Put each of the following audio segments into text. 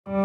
Hi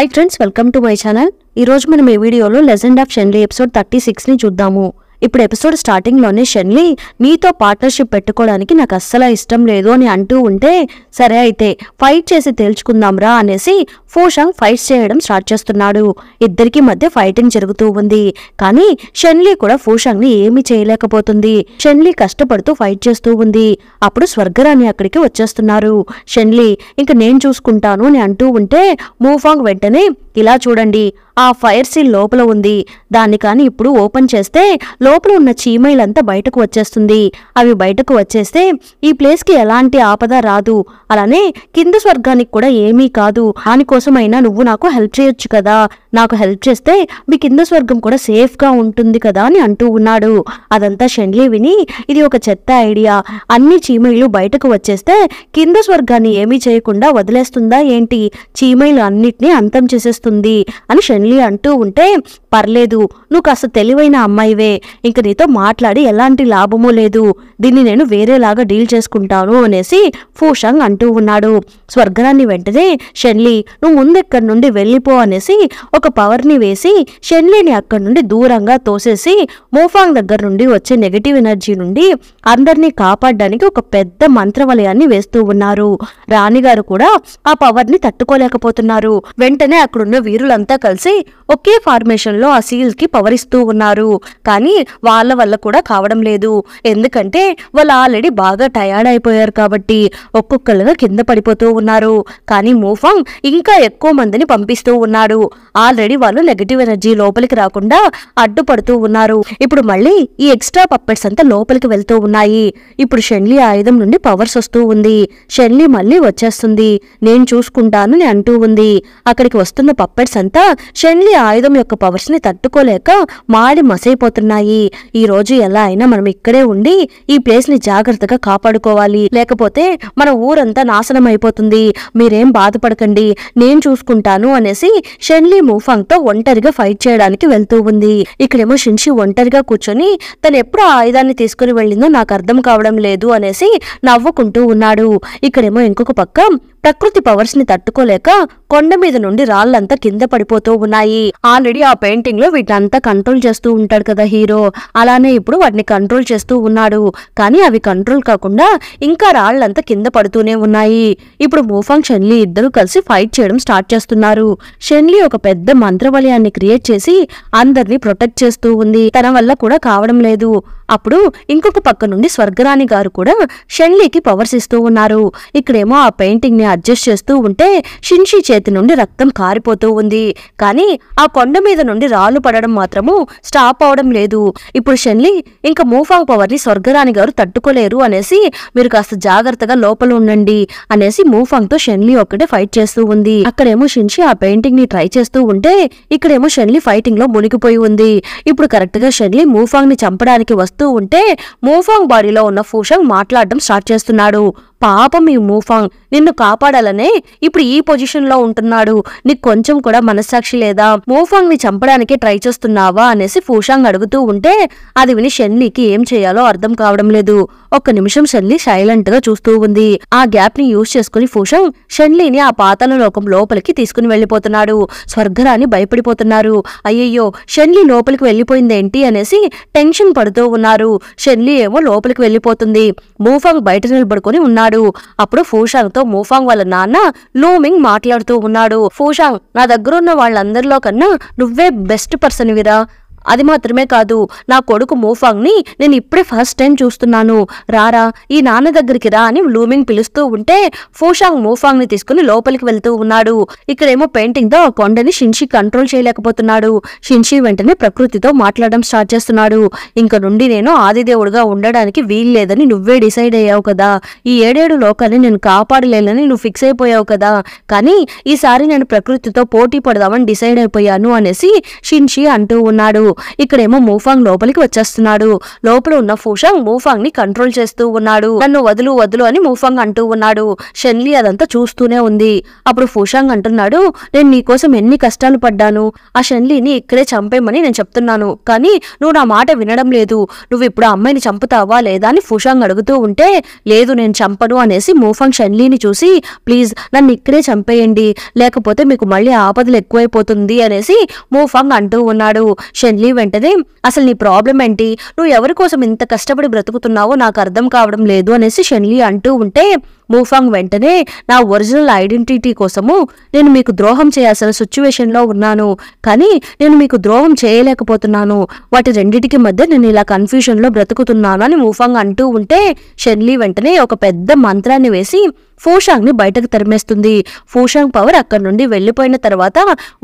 friends, welcome to my channel. ఈరోజు మనం ఈ వీడియోలో లెజెండ్ ఆఫ్ షెన్లీ ఎపిసోడ్ 36ని చూద్దాము. ఇప్పుడు ఎపిసోడ్ స్టార్టింగ్లోనే షెన్లీ నీతో పార్ట్నర్షిప్ పెట్టుకోవడానికి నాకు అస్సలు ఇష్టం లేదు అని అంటూ ఉంటే, సరే అయితే ఫైట్ చేసి తేల్చుకుందాంరా అనేసి ఫోషాంగ్ ఫైట్స్ చేయడం స్టార్ట్ చేస్తున్నాడు. ఇద్దరికి మధ్య ఫైటింగ్ జరుగుతూ ఉంది. కానీ షెన్లీ కూడా ఫోషాంగ్ని ఏమీ చేయలేకపోతుంది. షెన్లీ కష్టపడుతూ ఫైట్ చేస్తూ ఉంది. అప్పుడు స్వర్గరాణి అక్కడికి వచ్చేస్తున్నారు. షెన్లీ ఇంక నేను చూసుకుంటాను అని అంటూ ఉంటే, మూఫాంగ్ వెంటనే ఇలా చూడండి, ఆ ఫైర్ సీల్ లోపల ఉంది, దాన్ని కానీ ఇప్పుడు ఓపెన్ చేస్తే లోపల ఉన్న చీమైలంతా బయటకు వచ్చేస్తుంది. అవి బయటకు వచ్చేస్తే ఈ ప్లేస్కి ఎలాంటి ఆపద రాదు, అలానే కింద స్వర్గానికి కూడా ఏమీ కాదు. దానికోసమైనా నువ్వు నాకు హెల్ప్ చేయొచ్చు కదా, నాకు హెల్ప్ చేస్తే మీ కింద స్వర్గం కూడా సేఫ్గా ఉంటుంది కదా అని అంటూ ఉన్నాడు. అదంతా షెన్లీ విని, ఇది ఒక చెత్త ఐడియా, అన్ని చీమైలు బయటకు వచ్చేస్తే కింద స్వర్గాన్ని ఏమీ చేయకుండా వదిలేస్తుందా ఏంటి, చీమైలు అన్నిటినీ అంతం చేసేస్తుంది అని షెన్లీ అంటూ ఉంటే, పర్లేదు నువ్వు కాస్త తెలివైన అమ్మాయివే, ఇంక నీతో మాట్లాడి ఎలాంటి లాభమూ లేదు, దీన్ని నేను వేరేలాగా డీల్ చేసుకుంటాను అనేసి ఫోషాంగ్ అంటూ ఉన్నాడు. స్వర్గరాన్ని వెంటనే షెన్లీ నువ్వు ముందెక్కడి నుండి వెళ్ళిపో అనేసి ఒక పవర్ని వేసి షెన్లీని అక్కడి నుండి దూరంగా తోసేసి మోఫాంగ్ దగ్గర నుండి వచ్చే నెగటివ్ ఎనర్జీ నుండి అందరినీ కాపాడడానికి ఒక పెద్ద మంత్రవలయాన్ని వేస్తూ ఉన్నారు. రాణిగారు కూడా ఆ పవర్ని తట్టుకోలేకపోతున్నారు. వెంటనే అక్కడున్న వీరులంతా కలిసి ఒకే ఫార్మేషన్ లో ఆ సీల్స్ కి పవర్ ఇస్తూ ఉన్నారు. కానీ వాళ్ళ వల్ల కూడా కావడం లేదు, ఎందుకంటే వాళ్ళు ఆల్రెడీ బాగా టయర్డ్ అయిపోయారు కాబట్టి ఒక్కొక్కరుగా కింద పడిపోతూ ఉన్నారు. కానీ మూఫాంగ్ ఇంకా ఎక్కువ మందిని పంపిస్తూ ఉన్నాడు. ఆల్రెడీ వాళ్ళు నెగటివ్ ఎనర్జీ లోపలికి రాకుండా అడ్డుపడుతూ ఉన్నారు. ఇప్పుడు మళ్ళీ ఈ ఎక్స్ట్రా పప్పెట్స్ అంతా లోపలికి వెళ్తూ ఉన్నాయి. ఇప్పుడు షెన్లీ ఆయుధం నుండి పవర్స్ వస్తూ ఉంది. షెన్లీ మళ్ళీ వచ్చేస్తుంది, నేను చూసుకుంటాను అని అంటూ ఉంది. అక్కడికి వస్తున్న పప్పెట్స్ అంతా షెన్లీ ఆయుధం యొక్క పవర్స్ ని తట్టుకోలేక మాడి మసైపోతున్నాయి. ఈ రోజు ఎలా అయినా మనం ఇక్కడే ఉండి ఈ ప్లేస్ ని జాగ్రత్తగా కాపాడుకోవాలి, లేకపోతే మన ఊరంతా నాశనం అయిపోతుంది, మీరేం బాధపడకండి, నేను చూసుకుంటాను అనేసి షెన్లీ మూఫాంగ్ తో ఒంటరిగా ఫైట్ చేయడానికి వెళ్తూ ఉంది. ఇక్కడేమో షిన్షి ఒంటరిగా కూర్చొని తను ఎప్పుడు ఆ ఆయుధాన్ని తీసుకుని వెళ్ళిందో నాకు అర్థం కావడం లేదు అనేసి నవ్వుకుంటూ ఉన్నాడు. ఇక్కడేమో ఇంకొక పక్క ప్రకృతి పవర్స్ ని తట్టుకోలేక కొండ మీద నుండి రాళ్లంతా కింద పడిపోతూ ఉన్నాయి. ఆల్రెడీ ఆ పెయింటింగ్ లో వీటినంతా కంట్రోల్ చేస్తూ ఉంటాడు కదా హీరో, అలానే ఇప్పుడు వాటిని కంట్రోల్ చేస్తూ ఉన్నాడు. కానీ అవి కంట్రోల్ కాకుండా ఇంకా రాళ్లంతా కింద పడుతూనే ఉన్నాయి. ఇప్పుడు మూఫాంగ్ షెన్లీ ఇద్దరు కలిసి ఫైట్ చేయడం స్టార్ట్ చేస్తున్నారు. షెన్లీ ఒక పెద్ద మంత్రవలయాన్ని క్రియేట్ చేసి అందరినీ ప్రొటెక్ట్ చేస్తూ ఉంది. తన వల్ల కూడా కావడం లేదు. అప్పుడు ఇంకొక పక్క నుండి స్వర్గరాణి గారు కూడా షెన్లీకి పవర్స్ ఇస్తూ ఉన్నారు. ఇక్కడేమో ఆ పెయింటింగ్ ని అడ్జస్ట్ చేస్తూ ఉంటే షిన్షి చేతి నుండి రక్తం కారిపోతూ ఉంది. కానీ ఆ కొండ మీద నుండి రాళ్లు పడడం మాత్రము స్టాప్ అవడం లేదు. ఇప్పుడు షెన్లీ ఇంకా మూఫాంగ్ పవర్ ని స్వర్గరాణి గారు తట్టుకోలేరు అనేసి మీరు కాస్త జాగ్రత్తగా లోపల ఉండండి అనేసి మూఫాంగ్ తో షెన్లీ ఒక్కటే ఫైట్ చేస్తూ ఉంది. అక్కడేమో షిన్షి ఆ పెయింటింగ్ ని ట్రై చేస్తూ ఉంటే ఇక్కడేమో షెన్లీ ఫైటింగ్ లో మునిగిపోయి ఉంది. ఇప్పుడు కరెక్ట్ గా షెన్లీ మూఫాంగ్ ని చంపడానికి వస్తూ ఉంటే మూఫాంగ్ బాడీలో ఉన్న ఫోషాంగ్ మాట్లాడడం స్టార్ట్ చేస్తున్నాడు. పాపం ఈ మూఫాంగ్ నిన్ను కాపాడాలనే ఇప్పుడు ఈ పొజిషన్ లో ఉంటున్నాడు, నీకు కొంచెం కూడా మనస్సాక్షి లేదా, మూఫాంగ్ ని చంపడానికి ట్రై చేస్తున్నావా అనేసి ఫోషాంగ్ అడుగుతూ ఉంటే అది విని షెన్లీకి ఏం చేయాలో అర్థం కావడం లేదు. ఒక్క నిమిషం షెన్లీ సైలెంట్ గా చూస్తూ ఉంది. ఆ గ్యాప్ ని యూజ్ చేసుకుని ఫోషాంగ్ షెన్లీని ఆ పాతాళ లోకం లోపలికి తీసుకుని వెళ్లిపోతున్నాడు. స్వర్గరాణి భయపడిపోతున్నారు. అయ్యయ్యో షెన్లీ లోపలికి వెళ్లిపోయిందేంటి అనేసి టెన్షన్ పడుతూ ఉన్నారు. షెన్లీ ఏమో లోపలికి వెళ్లిపోతుంది. మూఫాంగ్ బయట నిలబడుకుని ఉన్నాడు. అప్పుడు ఫోషాంగ్ తో మూఫాంగ్ వాళ్ళ నాన్న లూమింగ్ మాట్లాడుతూ ఉన్నాడు. ఫోషాంగ్, నా దగ్గర ఉన్న వాళ్ళందరిలో కన్నా నువ్వే బెస్ట్ పర్సన్ విరా, అది మాత్రమే కాదు, నా కొడుకు మూఫాంగ్ ని నేను ఇప్పుడే ఫస్ట్ టైం చూస్తున్నాను, రారా ఈ నాన్న దగ్గరికి రా అని లూమింగ్ పిలుస్తూ ఉంటే ఫోషాంగ్ మూఫాంగ్ ని తీసుకుని లోపలికి వెళ్తూ ఉన్నాడు. ఇక్కడేమో పెయింటింగ్ తో కొండని షిన్షి కంట్రోల్ చేయలేకపోతున్నాడు. షిన్షి వెంటనే ప్రకృతితో మాట్లాడడం స్టార్ట్ చేస్తున్నాడు. ఇంక నుండి నేను ఆదిదేవుడుగా ఉండడానికి వీల్లేదని నువ్వే డిసైడ్ అయ్యావు కదా, ఈ 7 లోకాన్ని నేను కాపాడలేనని నువ్వు ఫిక్స్ అయిపోయావు కదా, కానీ ఈసారి నేను ప్రకృతితో పోటీ పడదామని డిసైడ్ అయిపోయాను అనేసి షిన్షి అంటూ ఉన్నాడు. ఇక్కడేమో మూఫాంగ్ లోపలికి వచ్చేస్తున్నాడు. లోపల ఉన్న ఫూషాంగ్ మూఫాంగ్ ని కంట్రోల్ చేస్తూ ఉన్నాడు. నన్ను వదులు వదులు అని మూఫాంగ్ అంటూ ఉన్నాడు. షెన్లీ అదంతా చూస్తూనే ఉంది. అప్పుడు ఫూషాంగ్ అంటున్నాడు, నేను నీకోసం ఎన్ని కష్టాలు పడ్డాను. ఆ షెన్లీని ఇక్కడే చంపేమని నేను చెప్తున్నాను, కానీ నువ్వు నా మాట వినడం లేదు. నువ్వు ఇప్పుడు అమ్మాయిని చంపుతావా లేదా అని ఫూషాంగ్ అడుగుతూ ఉంటే, లేదు నేను చంపను అనేసి మూఫాంగ్ షెన్లీని చూసి, ప్లీజ్ నన్ను ఇక్కడే చంపేయండి, లేకపోతే మీకు మళ్ళీ ఆపదలు ఎక్కువైపోతుంది అనేసి మూఫాంగ్ అంటూ ఉన్నాడు. షెన్లీ వెంటనే, అసలు నీ ప్రాబ్లం ఏంటి, నువ్వు ఎవరి కోసం ఇంత కష్టపడి బ్రతుకుతున్నావో నాకు అర్థం కావడం లేదు అనేసి షెన్లీ అంటూ ఉంటే, మూఫాంగ్ వెంటనే, నా ఒరిజినల్ ఐడెంటిటీ కోసము నేను మీకు ద్రోహం చేయాల్సిన సిచ్యువేషన్లో ఉన్నాను, కానీ నేను మీకు ద్రోహం చేయలేకపోతున్నాను. వాటి రెండిటికి మధ్య నేను ఇలా కన్ఫ్యూజన్లో బ్రతుకుతున్నాను అని మూఫాంగ్ అంటూ ఉంటే, షెన్లీ వెంటనే ఒక పెద్ద మంత్రాన్ని వేసి ఫూషాంగ్ ని బయటకు తరిమేస్తుంది. ఫూషాంగ్ పవర్ అక్కడి నుండి వెళ్లిపోయిన తర్వాత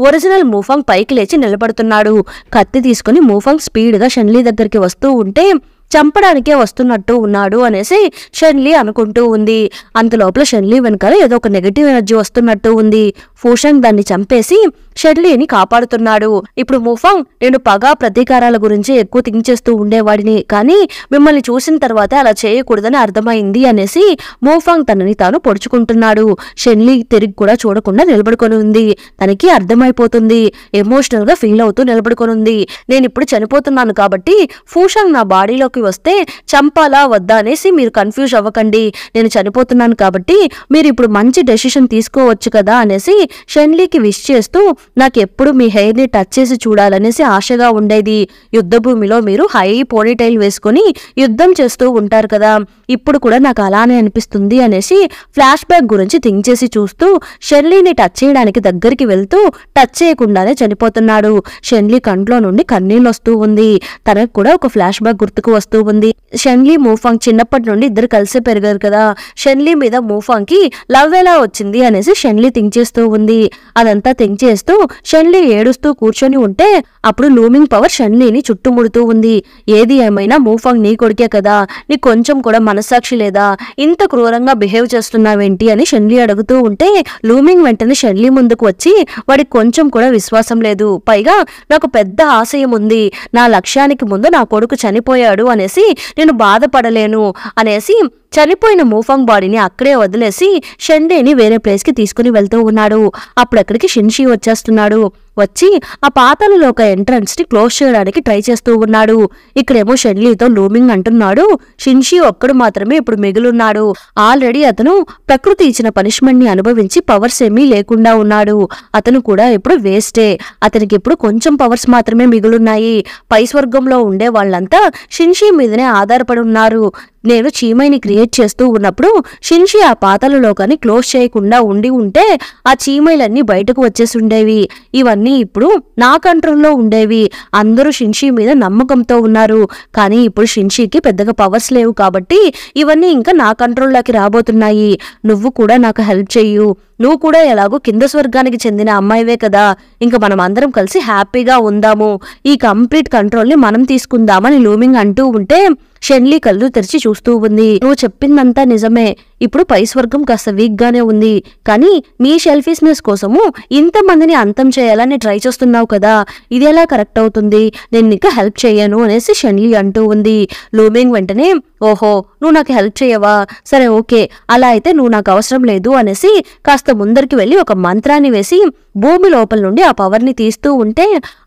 ఒరిజినల్ మూఫాంగ్ పైకి లేచి నిలబడుతున్నాడు. కత్తి తీసుకుని మూఫాంగ్ స్పీడ్ గా షెన్లీ దగ్గరికి వస్తూ ఉంటే, చంపడానికే వస్తున్నట్టు ఉన్నాడు అనేసి షెన్లీ అనుకుంటూ ఉంది. అంతలోపల షెన్లీ వెనకాల ఏదో ఒక నెగటివ్ ఎనర్జీ వస్తున్నట్టు ఉంది. ఫూషాంగ్ దాన్ని చంపేసి షెన్లీని కాపాడుతున్నాడు. ఇప్పుడు మూఫాంగ్, నేను పగ ప్రతీకారాల గురించి ఎక్కువ థింక్ చేస్తూ ఉండేవాడిని, కానీ మిమ్మల్ని చూసిన తర్వాత అలా చేయకూడదని అర్థమైంది అనేసి మూఫాంగ్ తనని తాను పొడుచుకుంటున్నాడు. షెన్లీ తిరిగి కూడా చూడకుండా నిలబడుకొని ఉంది. తనకి అర్థమైపోతుంది, ఎమోషనల్ గా ఫీల్ అవుతూ నిలబడుకొని ఉంది. నేను ఇప్పుడు చనిపోతున్నాను కాబట్టి ఫూషాంగ్ నా బాడీలోకి వస్తే చంపాలా వద్దా అనేసి మీరు కన్ఫ్యూజ్ అవ్వకండి. నేను చనిపోతున్నాను కాబట్టి మీరు ఇప్పుడు మంచి డెసిషన్ తీసుకోవచ్చు కదా అనేసి షెన్లీకి విష్ చేస్తూ, నాకు ఎప్పుడు మీ హెయిర్ ని టచ్ చేసి చూడాలనేసి ఆశగా ఉండేది. యుద్ధ భూమిలో మీరు హై పోనీటైల్ వేసుకుని యుద్ధం చేస్తూ ఉంటారు కదా, ఇప్పుడు కూడా నాకు అలానే అనిపిస్తుంది అనేసి ఫ్లాష్ బ్యాక్ గురించి థింక్ చేసి చూస్తూ షెన్లీని టచ్ చేయడానికి దగ్గరికి వెళ్తూ టచ్ చేయకుండానే చనిపోతున్నాడు. షెన్లీ కంట్లో నుండి కన్నీళ్ళు వస్తూ ఉంది. తనకు కూడా ఒక ఫ్లాష్ బ్యాక్ గుర్తుకు వస్తూ ఉంది. షెన్లీ మూఫాంగ్ చిన్నప్పటి నుండి ఇద్దరు కలిసే పెరిగారు కదా, షెన్లీ మీద మూఫాంగ్ కి లవ్ ఎలా వచ్చింది అనేసి షెన్లీ థింక్ చేస్తూ ఉంది. అదంతా థింక్ చేస్తూ షెన్లీ ఏడుస్తూ కూర్చొని ఉంటే, అప్పుడు లూమింగ్ పవర్ షెన్లీని చుట్టుముడుతూ ఉంది. ఏది ఏమైనా మూఫాంగ్ నీ కొడుకే కదా, నీ కొంచెం కూడా మనస్సాక్షి లేదా, ఇంత క్రూరంగా బిహేవ్ చేస్తున్నావేంటి అని షెన్లీ అడుగుతూ ఉంటే, లూమింగ్ వెంటనే షెన్లీ ముందుకు వచ్చి, వాడికి కొంచెం కూడా విశ్వాసం లేదు, పైగా నాకు పెద్ద ఆశయం ఉంది, నా లక్ష్యానికి ముందు నా కొడుకు చనిపోయాడు అనేసి నేను బాధపడలేను అనేసి చనిపోయిన మూఫాంగ్ బాడీని అక్కడే వదిలేసి షెన్లీని వేరే ప్లేస్ కి తీసుకుని వెళ్తూ ఉన్నాడు. అప్పుడు అక్కడికి షిన్షీ వచ్చేస్తున్నాడు. వచ్చి ఆ పాతాళలోక ఎంట్రన్స్ ని క్లోజ్ చేయడానికి ట్రై చేస్తూ ఉన్నాడు. ఇక్కడేమో షెన్లీతో లూమింగ్ అంటున్నాడు, షిన్షీ ఒక్కడు మాత్రమే ఇప్పుడు మిగులున్నాడు. ఆల్రెడీ అతను ప్రకృతి ఇచ్చిన పనిష్మెంట్ ని అనుభవించి పవర్స్ ఏమీ లేకుండా ఉన్నాడు. అతను కూడా ఇప్పుడు వేస్టే. అతనికి ఇప్పుడు కొంచెం పవర్స్ మాత్రమే మిగులున్నాయి. పై స్వర్గంలో ఉండే వాళ్ళంతా షిన్షీ మీదనే ఆధారపడి ఉన్నారు. నేను చీమైని క్రియేట్ చేస్తూ ఉన్నప్పుడు షిన్షీ ఆ పాతాళలోకాన్ని క్లోజ్ చేయకుండా ఉంటే ఆ చీమైలన్నీ బయటకు వచ్చేసి ఉండేవి. ఇవన్నీ ఇప్పుడు నా కంట్రోల్లో ఉండేవి. అందరూ షిన్షీ మీద నమ్మకంతో ఉన్నారు, కానీ ఇప్పుడు షిన్షీకి పెద్దగా పవర్స్ లేవు కాబట్టి ఇవన్నీ ఇంకా నా కంట్రోల్లోకి రాబోతున్నాయి. నువ్వు కూడా నాకు హెల్ప్ చెయ్యు, నువ్వు కూడా ఎలాగో కింద స్వర్గానికి చెందిన అమ్మాయివే కదా, ఇంకా మనం అందరం కలిసి హ్యాపీగా ఉందాము, ఈ కంప్లీట్ కంట్రోల్ ని మనం తీసుకుందామని లూమింగ్ అంటూ ఉంటే షెన్లీ కళ్ళు తెరిచి చూస్తూ ఉంది. నువ్వు చెప్పిందంతా నిజమే, ఇప్పుడు పై స్వర్గం కాస్త వీక్ గానే ఉంది, కానీ నీ సెల్ఫిష్నెస్ కోసము ఇంతమందిని అంతం చేయాలని ట్రై చేస్తున్నావు కదా, ఇది ఎలా కరెక్ట్ అవుతుంది, నేను నీకు హెల్ప్ చేయను అనేసి షెన్లీ అంటూ ఉంది. లూమింగ్ వెంటనే, ఓహో నువ్వు నాకు హెల్ప్ చేయవా, సరే ఓకే, అలా అయితే నువ్వు నాకు అవసరం లేదు అనేసి కాస్త ముందరికి వెళ్లి ఒక మంత్రాన్ని వేసి భూమి లోపల నుండి ఆ పవర్ ని తీస్తూ ఉంటే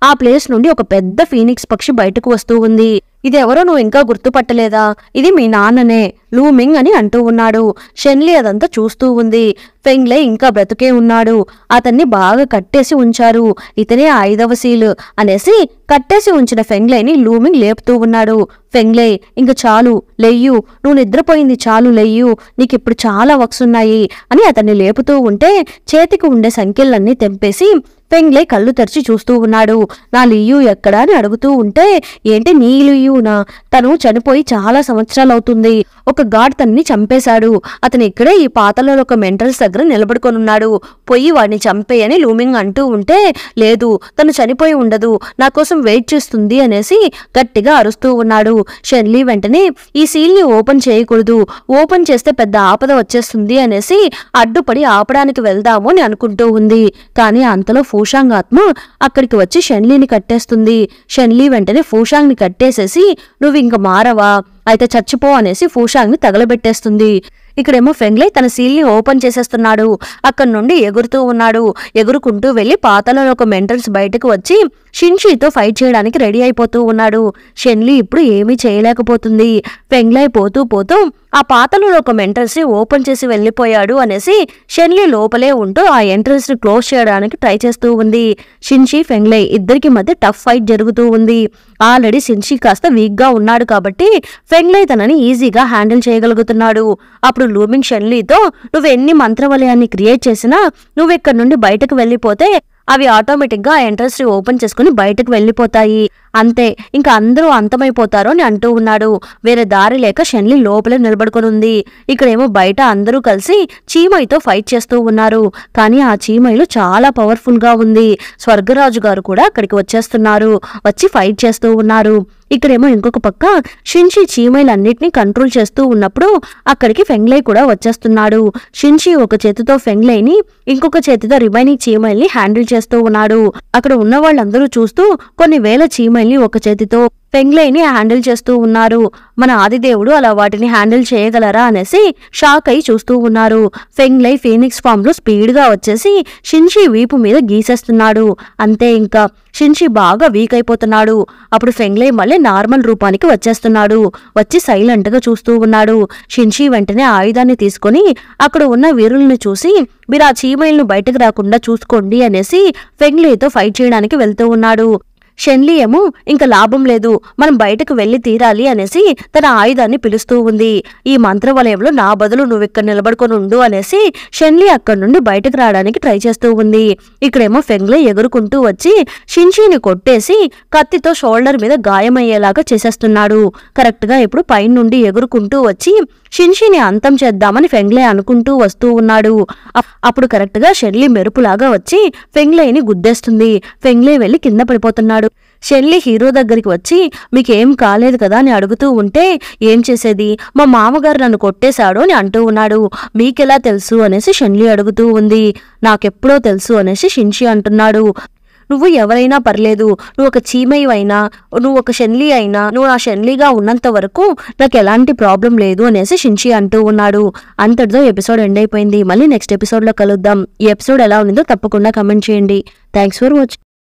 ఆ ప్లేస్ నుండి ఒక పెద్ద ఫీనిక్స్ పక్షి బయటకు వస్తూ ఉంది. ఇదెవరో నువ్వు ఇంకా గుర్తుపట్టలేదా, ఇది మీ నాన్ననే లూమింగ్ అని అంటూ ఉన్నాడు. షెన్లీ అదంతా చూస్తూ ఉంది. ఫెంగ్లై ఇంకా బ్రతుకే ఉన్నాడు, అతన్ని బాగా కట్టేసి ఉంచారు, ఇతనే 5వ సీల్ అనేసి కట్టేసి ఉంచిన ఫెంగ్లైని లూమింగ్ లేపుతూ ఉన్నాడు. ఫెంగ్లై ఇంక చాలు లెయ్యు, నువ్వు నిద్రపోయింది చాలు లెయ్యు, నీకిప్పుడు చాలా వర్క్స్ ఉన్నాయి అని అతన్ని లేపుతూ ఉంటే చేతికి ఉండే సంఖ్యలన్నీ తెంపేసి ఫెంగ్లై కళ్ళు తెరిచి చూస్తూ ఉన్నాడు. నా లియు ఎక్కడా అని అడుగుతూ ఉంటే, ఏంటి నీ లియునా, తను చనిపోయి చాలా సంవత్సరాలు అవుతుంది, ఒక గాడ్ తన్ని చంపేశాడు, అతను ఇక్కడే ఈ పాతలలో ఒక మెంటల్స్ దగ్గర నిలబడుకొనున్నాడు, పోయి వాడిని చంపేయని లూమింగ్ అంటూ ఉంటే, లేదు తను చనిపోయి ఉండదు, నా కోసం వెయిట్ చేస్తుంది అనేసి గట్టిగా అరుస్తూ ఉన్నాడు. షెన్లీ వెంటనే ఈ సీల్ ని ఓపెన్ చేయకూడదు, ఓపెన్ చేస్తే పెద్ద ఆపద వచ్చేస్తుంది అనేసి అడ్డుపడి ఆపడానికి వెళ్దాము అని అనుకుంటూ ఉంది. కానీ అంతలో ఫూషాంగ్ ఆత్మ అక్కడికి వచ్చి షెన్లీని కట్టేస్తుంది. షెన్లీ వెంటనే ఫూషాంగ్ ని కట్టేసేసి నువ్వు ఇంక మారవా, అయితే చచ్చిపో అనేసి ఫూషాంగ్ ని తగలబెట్టేస్తుంది. ఇక్కడేమో ఫెంగ్లై తన సీల్ని ఓపెన్ చేసేస్తున్నాడు. అక్కడి నుండి ఎగురుతూ ఉన్నాడు. ఎగురుకుంటూ వెళ్లి పాతాళలోక మెంటల్స్ బయటకు వచ్చి షిన్షీతో ఫైట్ చేయడానికి రెడీ అయిపోతూ ఉన్నాడు. షెన్లీ ఇప్పుడు ఏమీ చేయలేకపోతుంది. ఫెంగ్లై పోతూ పోతూ ఆ పాతాళలోక మెంటల్స్ ని ఓపెన్ చేసి వెళ్లిపోయాడు అనేసి షెన్లీ లోపలే ఉంటూ ఆ ఎంట్రన్స్ ని క్లోజ్ చేయడానికి ట్రై చేస్తూ ఉంది. షిన్షీ ఫెంగ్లై ఇద్దరికి మధ్య టఫ్ ఫైట్ జరుగుతూ ఉంది. ఆల్రెడీ షిన్షీ కాస్త వీక్ గా ఉన్నాడు కాబట్టి ఫెంగ్లై తనని ఈజీగా హ్యాండిల్ చేయగలుగుతున్నాడు. అప్పుడు లూమింగ్ షెన్లీతో నువ్వు ఎన్ని మంత్రవలయాన్ని క్రియేట్ చేసినా నువ్వు ఇక్కడి నుండి బయటకు వెళ్లిపోతే అవి ఆటోమేటిక్ గా ఎంట్రన్స్ ని ఓపెన్ చేసుకుని బయటకు వెళ్లిపోతాయి, అంతే ఇంకా అందరూ అంతమైపోతారు అని అంటూ ఉన్నాడు. వేరే దారి లేక షెన్లీ లోపలే నిలబడుకొని ఉంది. ఇక్కడేమో బయట అందరూ కలిసి చీమైతో ఫైట్ చేస్తూ ఉన్నారు. కానీ ఆ చీమైలు చాలా పవర్ఫుల్ గా ఉంది. స్వర్గరాజు గారు కూడా అక్కడికి వచ్చేస్తున్నారు, వచ్చి ఫైట్ చేస్తూ ఉన్నారు. ఇక్కడేమో ఇంకొక పక్క షిన్షీ చీమైలన్నిటినీ కంట్రోల్ చేస్తూ ఉన్నప్పుడు అక్కడికి ఫెంగ్లై కూడా వచ్చేస్తున్నాడు. షిన్షీ ఒక చేతితో ఫెంగ్లైని, ఇంకొక చేతితో రిమైనింగ్ చీమైల్ని హ్యాండిల్ చేస్తూ ఉన్నాడు. అక్కడ ఉన్న వాళ్ళందరూ చూస్తూ కొన్ని వేల చీమైల్ని ఒక చేతితో ఫెంగ్లైని హ్యాండిల్ చేస్తూ ఉన్నారు. మన ఆదిదేవుడు అలా వాటిని హ్యాండిల్ చేయగలరా అనేసి షాక్ అయి చూస్తూ ఉన్నారు. ఫెంగ్లై ఫీనిక్స్ ఫామ్ లో స్పీడ్ గా వచ్చేసి షిన్షీ వీపు మీద గీసేస్తున్నాడు. అంతే ఇంకా షిన్షీ బాగా వీక్ అయిపోతున్నాడు. అప్పుడు ఫెంగ్లై మళ్ళీ నార్మల్ రూపానికి వచ్చేస్తున్నాడు. వచ్చి సైలెంట్ గా చూస్తూ ఉన్నాడు. షిన్షీ వెంటనే ఆయుధాన్ని తీసుకుని అక్కడ ఉన్న వీరుల్ని చూసి మీరు ఆ చీమైల్ను బయటకు రాకుండా చూసుకోండి అనేసి ఫెంగ్లైతో ఫైట్ చేయడానికి వెళ్తూ ఉన్నాడు. షెన్లీ ఏమో ఇంకా లాభం లేదు, మనం బయటకు వెళ్లి తీరాలి అనేసి తన ఆయుధాన్ని పిలుస్తూ ఉంది. ఈ మంత్రవలయంలో నా బదులు నువ్వు ఇక్కడ నిలబడుకొని ఉండు అనేసి షెన్లీ అక్కడి నుండి బయటకు రావడానికి ట్రై చేస్తూ ఉంది. ఇక్కడేమో ఫెంగ్లై ఎగురుకుంటూ వచ్చి షిన్షీని కొట్టేసి కత్తితో షోల్డర్ మీద గాయమయ్యేలాగా చేసేస్తున్నాడు. కరెక్ట్ గా ఇప్పుడు పైన నుండి ఎగురుకుంటూ వచ్చి షిన్షీని అంతం చేద్దామని ఫెంగ్లై అనుకుంటూ వస్తూ ఉన్నాడు. అప్పుడు కరెక్ట్ గా షెన్లీ మెరుపులాగా వచ్చి ఫెంగ్లైని గుద్దేస్తుంది. ఫెంగ్లై వెళ్లి కింద పడిపోతున్నాడు. షెన్లీ హీరో దగ్గరికి వచ్చి మీకేం కాలేదు కదా అని అడుగుతూ ఉంటే ఏం చేసేది, మా మామగారు నన్ను కొట్టేశాడు అని అంటూ ఉన్నాడు. మీకెలా తెలుసు అనేసి షెన్లీ అడుగుతూ ఉంది. నాకెప్పుడో తెలుసు అనేసి షిన్షీ అంటున్నాడు. నువ్వు ఎవరైనా పర్లేదు, నువ్వు ఒక చీమయ్య అయినా, నువ్వు ఒక షెన్లీ అయినా, నువ్వు నా షెన్లీగా ఉన్నంత వరకు నాకు ఎలాంటి ప్రాబ్లం లేదు అనేసి షిన్షీ అంటూ ఉన్నాడు. అంతటితో ఎపిసోడ్ ఎండ్ అయిపోయింది. మళ్ళీ నెక్స్ట్ ఎపిసోడ్ లో కలుద్దాం. ఈ ఎపిసోడ్ ఎలా ఉందో తప్పకుండా కమెంట్ చేయండి. Thanks for watching.